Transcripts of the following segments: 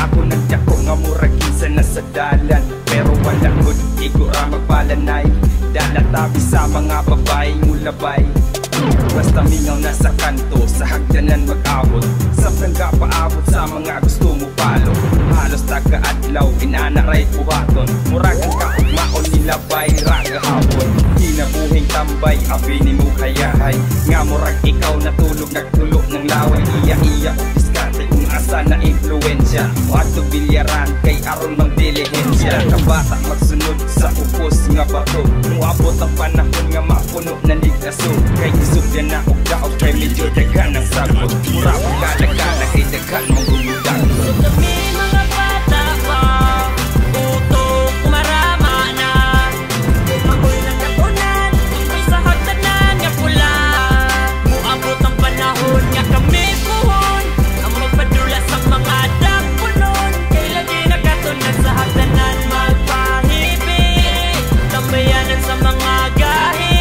Ako nagdako nga murag kinsa na sa dalan, pero wala gud igura magpalanay. Dala tabi sa mga babae ngulabay, basta mingaw na sa kanto, sa hagdanan mag-abot. Sa prangga paabot sa mga gusto mo palo. Halos taga-adlaw, inanaray buhaton. Muragang kaugmaon nilabay, raga hapon. Kinabuhing tambay, abini mo kayahay. Nga murag ikaw natulog, nagtulo ng laway. Iya-iya o diskarte kung asa na influensya. Wato bilyaran, kay aron mang dilihensya. Kabata magsunod sa upos nga bato. Muabot ang panahon nga mapuno na ligaso. Kay isubyan na og daog, kay medyo daghan ang sagot. Mura ang lalagana, kay daghan mong gumudag. So kami mga bata pa, utok marama na. Ako'y nagkatunan, may sa hagdanan nga pula. Muabot ang panahon nga kami puhon, ang magpadula sa mga dakpunon. Kay lagi nagkatunan sa hagdanan magpahibig, tambayanan sa mga gahi.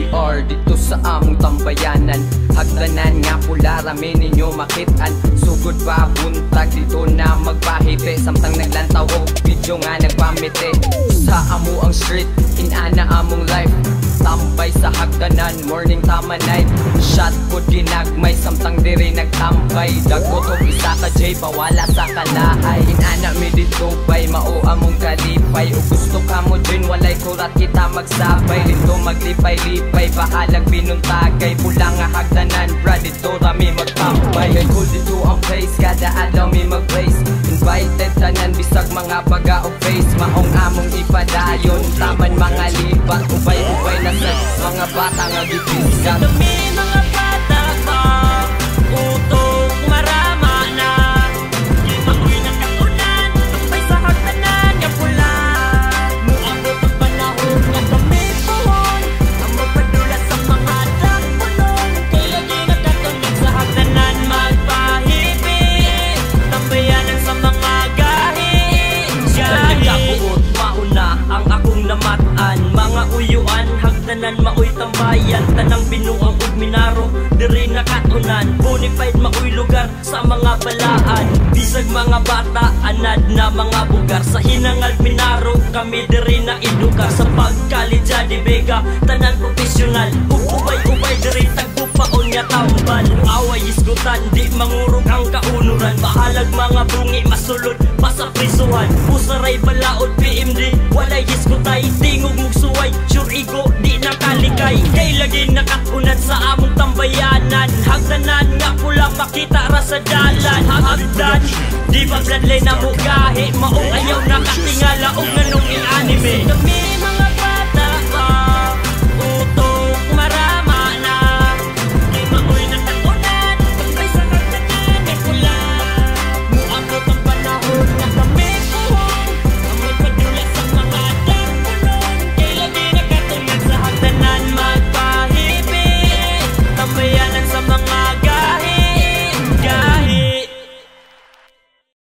Or dito sa among tambayanan, hagdanan nga pula rami ninyo makitaan. Sugod pa buntag dito na magpahite, samtang naglantaw o video nga nagpamite. Sa amo ang street, inana among life, tambay sa hagdanan, morning tama night. Shot food ginagmay, samtang diri nagtambay. Dagot o isa ka J, bawala sa kalahay. Inana mi dito bay, mao among kalipay. O gusto ka mo dyan, walay kurat kita magsabay. Dito maglipay-lipay, bahalag binuntagay. Pula nga hagdanan, brad, dito rami magtambay. Kay cool dito ang place, kada adlaw mi mag-place. Invited tanan, bisag mga baga o face. Maong among ipadayon, taman mga libat. Ubay-ubay na sa mga bata nga gipisgat. Kami mga bata pa, utok marama na. Ako'y nagkatunan, may sa hagdanan nga pula. Muabot ang panahon nga kami puhon, ang magpadula sa mga dakpunon. Kay lagi nagkatunan sa hagdanan magpahibig, tambayanan sa mga gahi. Nagkabuot, mauna ang akong namatan. Mga uyuan, hagdanan maoy tambayan. Tanang binuang ug minaro, diri nakatunan. Bonified maoy lugar sa mga balaan. Bisag mga bata, anad na mga bugar. Sa hinangal minaro, kami diri na idugar. Sa pagkalidya di bega, tanan profesional. Ug ubay-ubay diri tagpupaon nga tambal. Away isgutan, di mangurog ang kaunuran. Bahalag mga bungi masulod pa sa prisuhan. Usaray balaod PMD, walay iskutay. Tingog mugsuway, sure igo di nakalikay. Kay lagi nakatunan sa among tambayanan. Hagdanan nga pula makita ra sa dalan. Hagdan, di ba bloodline na mo gahi. Maong ayaw nakatingala og nanong in anime.